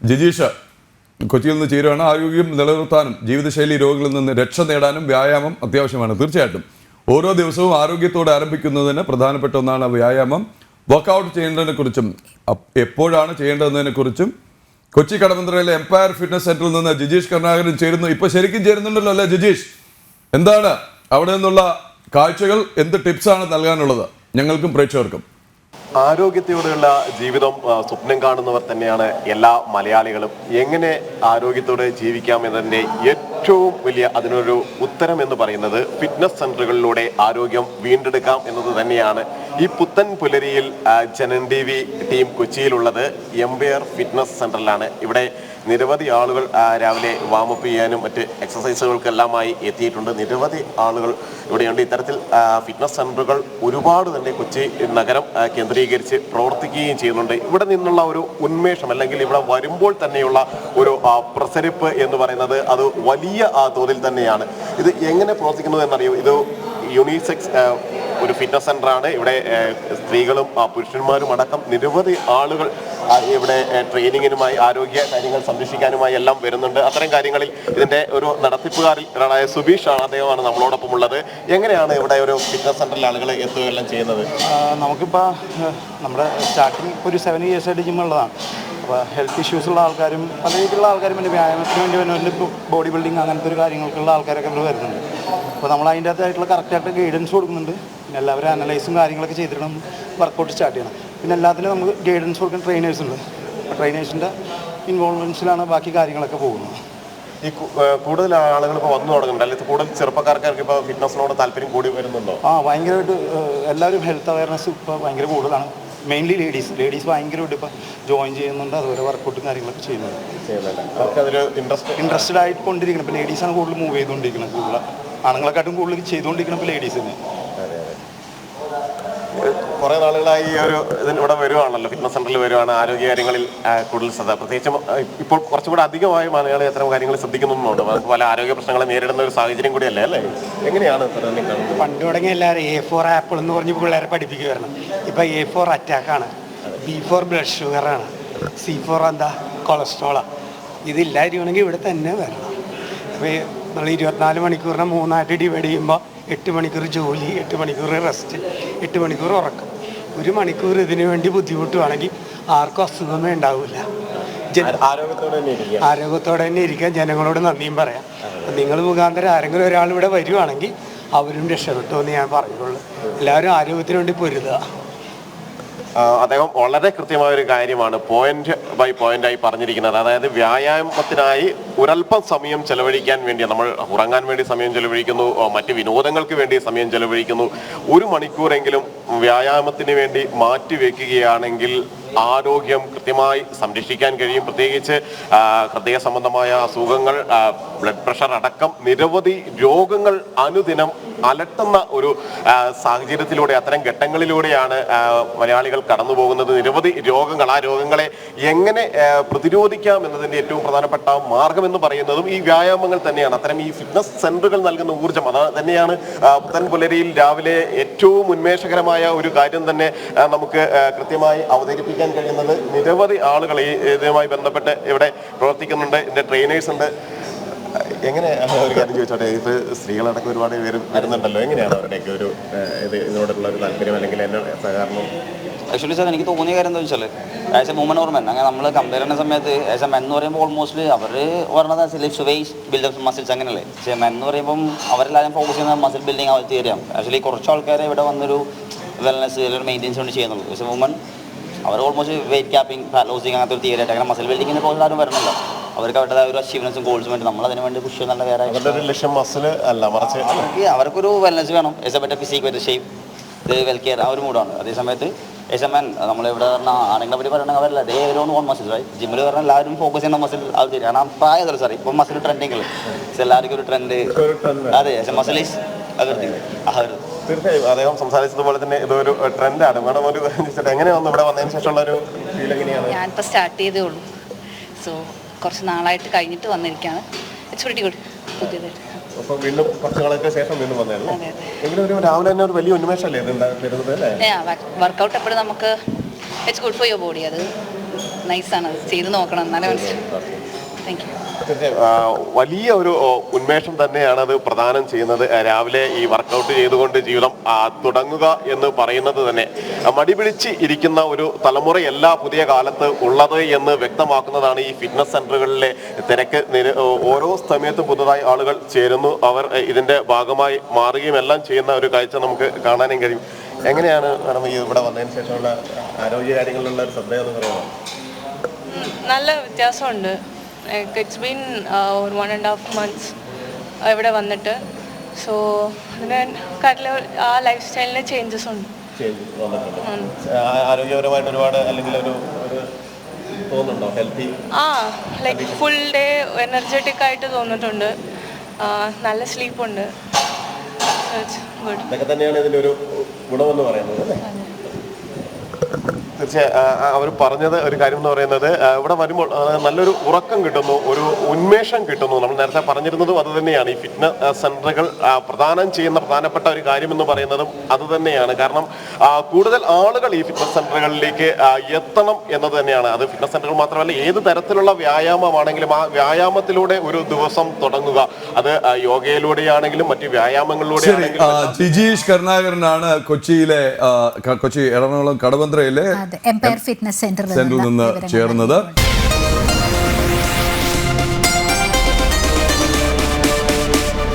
ജിജീഷ് കൊച്ചിയിൽ നിന്ന് ചേരുവാണ്. ആരോഗ്യം നിലനിർത്താനും ജീവിതശൈലി രോഗങ്ങളിൽ നിന്ന് രക്ഷ നേടാനും വ്യായാമം അത്യാവശ്യമാണ്. തീർച്ചയായിട്ടും ഓരോ ദിവസവും ആരോഗ്യത്തോടെ ആരംഭിക്കുന്നതിന് പ്രധാനപ്പെട്ട ഒന്നാണ് വ്യായാമം. വർക്കൗട്ട് ചെയ്യേണ്ടതിനെ കുറിച്ചും എപ്പോഴാണ് ചെയ്യേണ്ടതിനെ കുറിച്ചും കൊച്ചി കടവന്ത്രയിലെ എംപയർ ഫിറ്റ്നസ് സെന്ററിൽ നിന്ന് ജിജീഷ് കരുണാകരൻ ചേരുന്നു. ഇപ്പൊ ശരിക്കും ചേരുന്നുണ്ടല്ലോ അല്ലേ ജിജീഷ്? എന്താണ് അവിടെ നിന്നുള്ള കാഴ്ചകൾ? എന്ത് ടിപ്സാണ് നൽകാനുള്ളത് ഞങ്ങൾക്കും പ്രേക്ഷകർക്കും? ആരോഗ്യത്തോടെയുള്ള ജീവിതം സ്വപ്നം കാണുന്നവർ തന്നെയാണ് എല്ലാ മലയാളികളും. എങ്ങനെ ആരോഗ്യത്തോടെ ജീവിക്കാം എന്നതിൻ്റെ ഏറ്റവും വലിയ അതിനൊരു ഉത്തരം എന്ന് പറയുന്നത് ഫിറ്റ്നസ് സെന്ററുകളിലൂടെ ആരോഗ്യം വീണ്ടെടുക്കാം എന്നത് തന്നെയാണ്. ഈ പുത്തൻ പുലരിയിൽ ജനൻ ടി വി ടീം കൊച്ചിയിലുള്ളത് എംപയർ ഫിറ്റ്നസ് സെന്ററിലാണ്. ഇവിടെ നിരവധി ആളുകൾ രാവിലെ വാമപ്പ് ചെയ്യാനും മറ്റ് എക്സസൈസുകൾക്കെല്ലാമായി എത്തിയിട്ടുണ്ട്. നിരവധി ആളുകൾ ഇവിടെയുണ്ട്. ഇത്തരത്തിൽ ഫിറ്റ്നസ് സെന്ററുകൾ ഒരുപാട് തന്നെ കൊച്ചി നഗരം കേന്ദ്രീകരിച്ച് പ്രവർത്തിക്കുകയും ചെയ്യുന്നുണ്ട്. ഇവിടെ നിന്നുള്ള ഒരു ഉന്മേഷം അല്ലെങ്കിൽ ഇവിടെ വരുമ്പോൾ തന്നെയുള്ള ഒരു പ്രസരിപ്പ് എന്ന് പറയുന്നത് അത് വലിയ തോതിൽ തന്നെയാണ്. ഇത് എങ്ങനെ പ്രവർത്തിക്കുന്നത് എന്നറിയോ? ഇത് യൂണിസെക്സ് ഒരു ഫിറ്റ്നസ് സെൻ്ററാണ്. ഇവിടെ സ്ത്രീകളും പുരുഷന്മാരും അടക്കം നിരവധി ആളുകൾ ഇവിടെ ട്രെയിനിങ്ങിനുമായി ആരോഗ്യ കാര്യങ്ങൾ സംരക്ഷിക്കാനുമായി എല്ലാം വരുന്നുണ്ട്. അത്തരം കാര്യങ്ങളിൽ ഇതിൻ്റെ ഒരു നടത്തിപ്പുകാരനായ സുബീഷ് ആണ്, അദ്ദേഹമാണ് നമ്മളോടൊപ്പം ഉള്ളത്. എങ്ങനെയാണ് ഇവിടെ ഒരു ഫിറ്റ്നസ് സെൻ്ററിൽ ആളുകൾ എത്തുകയെല്ലാം ചെയ്യുന്നത്? നമുക്കിപ്പോൾ നമ്മുടെ സ്റ്റാർട്ടിങ് ഒരു 7 years ആയിട്ട് ജിമ്മുള്ളതാണ്. അപ്പോൾ ഹെൽത്ത് ഇഷ്യൂസ് ഉള്ള ആൾക്കാരും പല രീതിയിലുള്ള ആൾക്കാരും പിന്നെ വ്യായാമത്തിന് വേണ്ടി വരുന്നുണ്ട്. ഇപ്പോൾ ബോഡി ബിൽഡിങ് അങ്ങനത്തെ ഒരു കാര്യങ്ങൾക്കുള്ള ആൾക്കാരൊക്കെ ഇവിടെ വരുന്നുണ്ട്. അപ്പോൾ നമ്മൾ അതിൻ്റെ അകത്തായിട്ടുള്ള കറക്റ്റായിട്ട് ഗൈഡൻസ് കൊടുക്കുന്നുണ്ട്. പിന്നെ എല്ലാവരും അനലൈസും കാര്യങ്ങളൊക്കെ ചെയ്തിട്ട് നമ്മൾ വർക്കൗട്ട് സ്റ്റാർട്ട് ചെയ്യണം. പിന്നെ എല്ലാത്തിനും നമുക്ക് ഗൈഡൻസ് കൊടുക്കുന്ന ട്രെയിനേഴ്സ് ഉണ്ട്. ട്രെയിനേഴ്സിൻ്റെ ഇൻവോൾവ്മെൻറ്റ്സിലാണ് ബാക്കി കാര്യങ്ങളൊക്കെ പോകുന്നത്. ഈ കൂടുതൽ ആളുകൾ ഇപ്പോൾ വന്നു തുടങ്ങുന്നുണ്ട്, അല്ലെങ്കിൽ കൂടുതൽ ചെറുപ്പക്കാർക്ക് ഇപ്പോൾ ഫിറ്റ്നസിനോട് താല്പര്യം കൂടി വരുന്നുണ്ടോ? ഭയങ്കരമായിട്ട് എല്ലാവരും ഹെൽത്ത് അവയർനെസ് ഇപ്പോൾ ഭയങ്കര കൂടുതലാണ്. മെയിൻലി ലേഡീസ് ഭയങ്കരമായിട്ട് ഇപ്പോൾ ജോയിൻ ചെയ്യുന്നുണ്ട്. അതുപോലെ വർക്കൗട്ടും കാര്യങ്ങളൊക്കെ ചെയ്യുന്നുണ്ട്. ഇൻട്രസ്റ്റഡ് ആയിട്ട് കൊണ്ടിരിക്കണം. ഇപ്പോൾ ലേഡീസാണ് കൂടുതൽ മൂവ് ചെയ്തുകൊണ്ടിരിക്കുന്നത്. കൂടുതൽ ആണുങ്ങളെക്കാട്ടും കൂടുതൽ ചെയ്തുകൊണ്ടിരിക്കണം ഇപ്പോൾ ലേഡീസിന്. കുറേ നാളുകളായി ഈ ഒരു ഇവിടെ വരുവാണല്ലോ, ഫിറ്റ്നസ് സെന്ററിൽ വരുവാണ്, ആരോഗ്യ കാര്യങ്ങളിൽ കൂടുതൽ ശ്രദ്ധ. പ്രത്യേകിച്ചും ഇപ്പോൾ കുറച്ചുകൂടെ അധികമായി മലയാളി അത്തരം കാര്യങ്ങൾ ശ്രദ്ധിക്കുന്നുണ്ട്. പല ആരോഗ്യ പ്രശ്നങ്ങളെ നേരിടുന്ന ഒരു സാഹചര്യം കൂടിയല്ലേ അല്ലേ? എങ്ങനെയാണ് പണ്ട് തുടങ്ങിയ എല്ലാവരും A4 ആപ്പിൾ എന്ന് പറഞ്ഞ് പിള്ളേരെ പഠിപ്പിക്കുമായിരുന്നു. ഇപ്പം A4 അറ്റാക്കാണ്, B4 ബ്ലഡ് ഷുഗറാണ്, C4 എന്താ കൊളസ്ട്രോളാണ്. ഇതില്ലായിരിക്കണമെങ്കിൽ ഇവിടെ തന്നെ വരണം. അപ്പോൾ നമ്മൾ 24 മണിക്കൂറിനെ 3ആയിട്ട് ഡിവൈഡ് ചെയ്യുമ്പോൾ 8 മണിക്കൂർ ജോലി, 8 മണിക്കൂർ റെസ്റ്റ്, 8 മണിക്കൂർ ഉറക്കം. 1 മണിക്കൂർ ഇതിനു വേണ്ടി ബുദ്ധിമുട്ടുവാണെങ്കിൽ ആർക്കും അസുഖമേ ഉണ്ടാവില്ല. ആരോഗ്യത്തോടെ തന്നെ ഇരിക്കാൻ ജനങ്ങളോട് നന്ദിയും പറയാം. നിങ്ങൾ മുഖാന്തരം ആരെങ്കിലും ഒരാൾ ഇവിടെ വരുവാണെങ്കിൽ അവരും രക്ഷപ്പെട്ടു എന്ന് ഞാൻ പറയുള്ളൂ. എല്ലാവരും ആരോഗ്യത്തിന് വേണ്ടി പൊരുതുക. അദ്ദേഹം വളരെ കൃത്യമായ ഒരു കാര്യമാണ് പോയിന്റ് ബൈ പോയിന്റായി പറഞ്ഞിരിക്കുന്നത്. അതായത് വ്യായാമത്തിനായി ഒരല്പം സമയം ചെലവഴിക്കാൻ വേണ്ടി, നമ്മൾ ഉറങ്ങാൻ വേണ്ടി സമയം ചെലവഴിക്കുന്നു, മറ്റ് വിനോദങ്ങൾക്ക് വേണ്ടി സമയം ചെലവഴിക്കുന്നു. 1 മണിക്കൂറെങ്കിലും വ്യായാമത്തിന് വേണ്ടി മാറ്റിവെക്കുകയാണെങ്കിൽ ആരോഗ്യം കൃത്യമായി സംരക്ഷിക്കാൻ കഴിയും. പ്രത്യേകിച്ച് ഹൃദയ സംബന്ധമായ അസുഖങ്ങൾ, ബ്ലഡ് പ്രഷർ അടക്കം നിരവധി രോഗങ്ങൾ അനുദിനം അലട്ടുന്ന ഒരു സാഹചര്യത്തിലൂടെ, അത്തരം ഘട്ടങ്ങളിലൂടെയാണ് മലയാളികൾ കടന്നു പോകുന്നത്. നിരവധി രോഗങ്ങൾ, ആ രോഗങ്ങളെ എങ്ങനെ പ്രതിരോധിക്കാം എന്നതിൻ്റെ ഏറ്റവും പ്രധാനപ്പെട്ട മാർഗം എന്ന് പറയുന്നതും ഈ വ്യായാമങ്ങൾ തന്നെയാണ്. അത്തരം ഈ ഫിറ്റ്നസ് സെന്ററുകൾ നൽകുന്ന ഊർജ്ജം അത് തന്നെയാണ് പുത്തൻ പുലരിയിൽ രാവിലെ ഏറ്റവും ഉന്മേഷകരമായ ഒരു കാര്യം തന്നെ നമുക്ക് കൃത്യമായി അവതരിപ്പിക്കാൻ കഴിയുന്നത്. നിരവധി ആളുകൾ ഇതുമായി ബന്ധപ്പെട്ട് ഇവിടെ പ്രവർത്തിക്കുന്നുണ്ട്. ഇതിന്റെ ട്രെയിനേഴ്സ് ഉണ്ട്. എങ്ങനെ ഒരു കാര്യം ചോദിച്ചോട്ടെ, ഇത് സ്ത്രീകളടക്കം ഒരുപാട് പേര് വരുന്നുണ്ടല്ലോ, എങ്ങനെയാണ് അവരുടെയൊക്കെ ഒരു ഇതിനോടുള്ള ഒരു താല്പര്യം അല്ലെങ്കിൽ എന്നെ സഹകരണം? ആക്ച്വലി സാർ എനിക്ക് തോന്നിയ കാര്യം എന്താ വെച്ചാൽ as a woman or men, അങ്ങനെ നമ്മൾ കമ്പയർ ചെയ്യുന്ന സമയത്ത് ആസ് എ മെൻ എന്ന് പറയുമ്പോൾ ഓൾമോസ്റ്റ് അവർ പറഞ്ഞത് ലിഫ്റ്റ് വെയ്റ്റ് ബിൽഡപ്പ് മസിൽസ് അങ്ങനെയല്ലേ. പക്ഷേ മെൻ എന്ന് പറയുമ്പം അവരെല്ലാവരും ഫോക്കസ് ചെയ്യുന്ന മസിൽ ബിൽഡിങ് അവർ തിയറിയാണ്. ആക്ച്വലി കുറച്ച് ആൾക്കാരെ ഇവിടെ വന്നൊരു വെൽനെസ് അല്ലെങ്കിൽ മെയിൻ്റെനൻസ് വേണ്ടി ചെയ്യുന്നുള്ളൂ. പക്ഷേ വുമൻ അവർ almost weight capping, fat losing അങ്ങനത്തെ ഒരു തിയറി ആയിട്ട് അങ്ങനെ മസിൽ ബിൽഡിങ്ങിന് പോലും ആരും വരണമല്ലോ. അവർക്ക് അവരുടെ ഒരു അച്ചീവ്മെൻറ്റ്സും ഗോൾസും വേണ്ടി നമ്മൾ അതിന് വേണ്ടി പുഷ് ചെയ്യുന്ന വേറെ ലക്ഷ്യം മസിൽ അല്ല, മറിച്ച് അവർക്കൊരു വെൽനെസ് വേണം. S A better physique, better shape, well care, ആ ഒരു മൂഡാണ്. അതേ സമയത്ത് എസ്എംഎൻ നമ്മളിവിടെ പറഞ്ഞാൽ ആണെങ്കിലെ പറ്റി പറയണമെങ്കിൽ അവരല്ല ഡേ ഓൺ 1 മസിൽ റൈറ്റ്. ജിമ്മിൽ പറഞ്ഞാൽ എല്ലാവരും ഫോക്കസ് ചെയ്യുന്ന മസിൽ അത് ശരി. കാരണം പ്രായമല്ല സാർ ഇപ്പം മസിൽ ട്രെൻഡിങ്ങിൽ എല്ലാവർക്കും ഒരു ട്രെൻഡ്. അതെ, മസിൽ ഈസ് തീർച്ചയായും അദ്ദേഹം സംസാരിച്ചതുപോലെ തന്നെ ഇതൊരു ട്രെൻഡാണ്. മാഡം ഒരു എങ്ങനെയാണ് ഇവിടെ വന്നതിന് ശേഷമുള്ള ഒരു ഫീൽ എങ്ങനെയാണ്? ഞാനിപ്പോൾ സ്റ്റാർട്ട് ചെയ്തേ ഉള്ളൂ. സോ കുറച്ച് നാളായിട്ട് കഴിഞ്ഞിട്ട് വന്നിരിക്കുകയാണ്. It's very good. പുതിയതായിട്ട് അപ്പോൾ വീണ്ടും കുറച്ച് നാളൊക്കെ ശേഷം വീണ്ടും വന്നായിരുന്നു. എങ്കിലും ഒരു രാവിലെ തന്നെ ഒരു വലിയ ഉന്മേഷമല്ലേ വരുന്നത് അല്ലേ? വർക്കൗട്ട് എപ്പോഴും നമുക്ക് it's good for your body. അത് നൈസാണ്, അത് ചെയ്ത് നോക്കണം എന്നാലേ മനസ്സിലാവും. Thank you. വലിയ ഒരു ഉന്മേഷം തന്നെയാണ് അത് പ്രദാനം ചെയ്യുന്നത്. രാവിലെ ഈ വർക്കൗട്ട് ചെയ്തുകൊണ്ട് ജീവിതം തുടങ്ങുക എന്ന് പറയുന്നത് തന്നെ മടി പിടിച്ച് ഇരിക്കുന്ന ഒരു തലമുറയല്ല പുതിയ കാലത്ത് ഉള്ളത് എന്ന് വ്യക്തമാക്കുന്നതാണ് ഈ ഫിറ്റ്നസ് സെന്ററുകളിലെ തിരക്ക്. ഓരോ സമയത്തും പുതുതായി ആളുകൾ ചേരുന്നു, അവർ ഇതിന്റെ ഭാഗമായി മാറുകയും എല്ലാം ചെയ്യുന്ന ഒരു കാഴ്ച നമുക്ക് കാണാനും കഴിയും. എങ്ങനെയാണ് മാഡം ഈ ഇവിടെ വന്നതിന് ശേഷമുള്ള ആരോഗ്യ കാര്യങ്ങളിലുള്ള ഒരു ശ്രദ്ധ എന്ന് പറയുന്നത്? നല്ല വ്യത്യാസമുണ്ട്. ഇറ്റ്സ് ബീൻ ഒരു 1.5 months ഇവിടെ വന്നിട്ട്. സോ അതിന് ആ ലൈഫ് സ്റ്റൈലിന് ചേഞ്ചസ് ഉണ്ട്. ആരോഗ്യപരമായിട്ട് ഒരുപാട് അല്ലെങ്കിൽ ഒരു തോന്നുന്നുണ്ടോ healthy? Like full day energetic ആയിട്ട് തോന്നിയിട്ടുണ്ട്. നല്ല സ്ലീപ്പുണ്ട്. ഗുഡ്. ഇതൊക്കെ തന്നെയാണ് ഇതിൻ്റെ ഒരു ഗുണമെന്ന് പറയുന്നത്. തീർച്ചയായും അവർ പറഞ്ഞത് ഒരു കാര്യം എന്ന് പറയുന്നത് ഇവിടെ വരുമ്പോൾ നല്ലൊരു ഉറക്കം കിട്ടുന്നു, ഒരു ഉന്മേഷം കിട്ടുന്നു. നമ്മൾ നേരത്തെ പറഞ്ഞിരുന്നതും അത് തന്നെയാണ്. ഈ ഫിറ്റ്നസ് സെന്ററുകൾ പ്രദാനം ചെയ്യുന്ന പ്രധാനപ്പെട്ട ഒരു കാര്യം എന്ന് പറയുന്നതും അത് തന്നെയാണ്. കാരണം കൂടുതൽ ആളുകൾ ഈ ഫിറ്റ്നസ് സെന്ററുകളിലേക്ക് എത്തണം എന്നത് തന്നെയാണ്. അത് ഫിറ്റ്നസ് സെന്ററുകൾ മാത്രമല്ല, ഏത് തരത്തിലുള്ള വ്യായാമമാണെങ്കിലും ആ വ്യായാമത്തിലൂടെ ഒരു ദിവസം തുടങ്ങുക. അത് യോഗയിലൂടെയാണെങ്കിലും മറ്റ് വ്യായാമങ്ങളിലൂടെയാണെങ്കിലും. ജിജീഷ് കരുണാകരനാണ് കൊച്ചി എറണാകുളം കടവന്ത്രയിലെ എംപയർ ഫിറ്റ്നസ് സെന്ററിൽ നിന്ന് ചേർന്നത്.